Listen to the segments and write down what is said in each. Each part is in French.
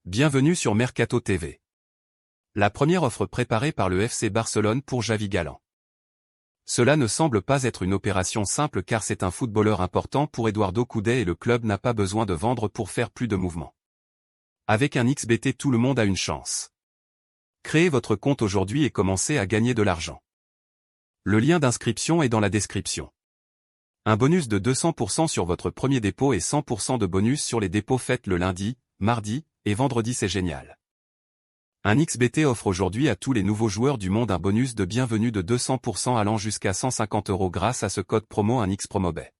Bienvenue sur Mercato TV. La première offre préparée par le FC Barcelone pour Javi Galán. Cela ne semble pas être une opération simple car c'est un footballeur important pour Eduardo Coudet et le club n'a pas besoin de vendre pour faire plus de mouvements. Avec un XBT, tout le monde a une chance. Créez votre compte aujourd'hui et commencez à gagner de l'argent. Le lien d'inscription est dans la description. Un bonus de 200% sur votre premier dépôt et 100% de bonus sur les dépôts faits le lundi, mardi et vendredi, c'est génial. Un XBT offre aujourd'hui à tous les nouveaux joueurs du monde un bonus de bienvenue de 200% allant jusqu'à 150 € grâce à ce code promo 1XPROMOBAY.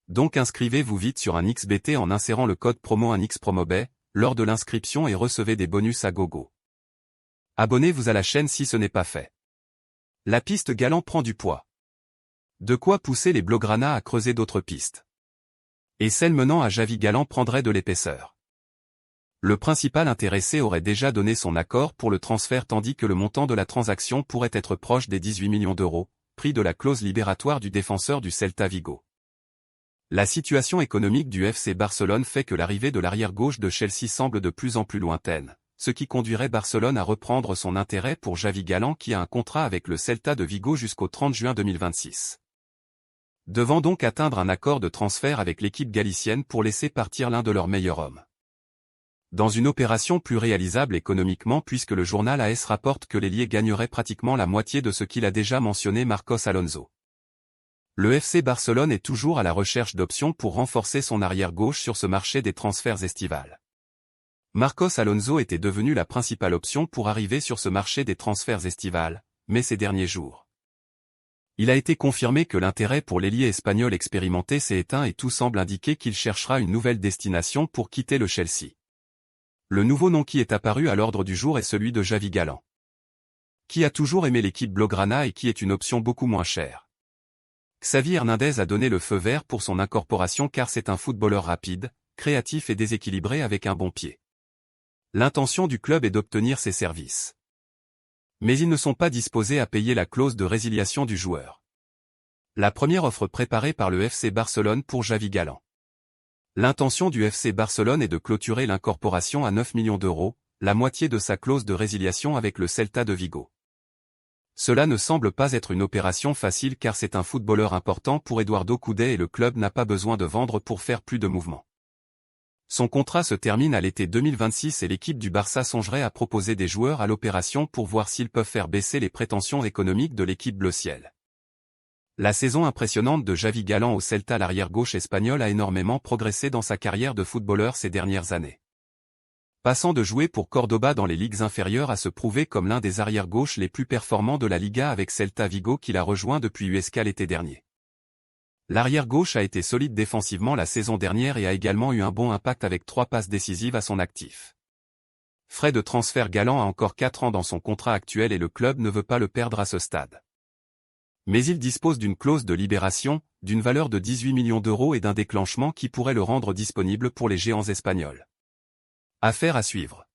Donc inscrivez-vous vite sur un XBT en insérant le code promo 1XPROMOBAY lors de l'inscription et recevez des bonus à gogo. Abonnez-vous à la chaîne si ce n'est pas fait. La piste Galán prend du poids. De quoi pousser les Blaugrana à creuser d'autres pistes. Et celle menant à Javi Galán prendrait de l'épaisseur. Le principal intéressé aurait déjà donné son accord pour le transfert tandis que le montant de la transaction pourrait être proche des 18 millions d'euros, prix de la clause libératoire du défenseur du Celta Vigo. La situation économique du FC Barcelone fait que l'arrivée de l'arrière-gauche de Chelsea semble de plus en plus lointaine, ce qui conduirait Barcelone à reprendre son intérêt pour Javi Galán qui a un contrat avec le Celta de Vigo jusqu'au 30 juin 2026. Devant donc atteindre un accord de transfert avec l'équipe galicienne pour laisser partir l'un de leurs meilleurs hommes. Dans une opération plus réalisable économiquement puisque le journal AS rapporte que l'ailier gagnerait pratiquement la moitié de ce qu'il a déjà mentionné Marcos Alonso. Le FC Barcelone est toujours à la recherche d'options pour renforcer son arrière-gauche sur ce marché des transferts estivales. Marcos Alonso était devenu la principale option pour arriver sur ce marché des transferts estivales, mais ces derniers jours. Il a été confirmé que l'intérêt pour l'ailier espagnol expérimenté s'est éteint et tout semble indiquer qu'il cherchera une nouvelle destination pour quitter le Chelsea. Le nouveau nom qui est apparu à l'ordre du jour est celui de Javi Galán, qui a toujours aimé l'équipe Blaugrana et qui est une option beaucoup moins chère. Xavi Hernandez a donné le feu vert pour son incorporation car c'est un footballeur rapide, créatif et déséquilibré avec un bon pied. L'intention du club est d'obtenir ses services. Mais ils ne sont pas disposés à payer la clause de résiliation du joueur. La première offre préparée par le FC Barcelone pour Javi Galán. L'intention du FC Barcelone est de clôturer l'incorporation à 9 millions d'euros, la moitié de sa clause de résiliation avec le Celta de Vigo. Cela ne semble pas être une opération facile car c'est un footballeur important pour Eduardo Coudet et le club n'a pas besoin de vendre pour faire plus de mouvements. Son contrat se termine à l'été 2026 et l'équipe du Barça songerait à proposer des joueurs à l'opération pour voir s'ils peuvent faire baisser les prétentions économiques de l'équipe bleu-ciel. La saison impressionnante de Javi Galán au Celta, l'arrière-gauche espagnol, a énormément progressé dans sa carrière de footballeur ces dernières années. Passant de jouer pour Cordoba dans les ligues inférieures à se prouver comme l'un des arrière-gauches les plus performants de la Liga avec Celta Vigo qu'il a rejoint depuis Huesca l'été dernier. L'arrière-gauche a été solide défensivement la saison dernière et a également eu un bon impact avec 3 passes décisives à son actif. Frais de transfert, Galán a encore 4 ans dans son contrat actuel et le club ne veut pas le perdre à ce stade. Mais il dispose d'une clause de libération, d'une valeur de 18 millions d'euros et d'un déclenchement qui pourrait le rendre disponible pour les géants espagnols. Affaire à suivre.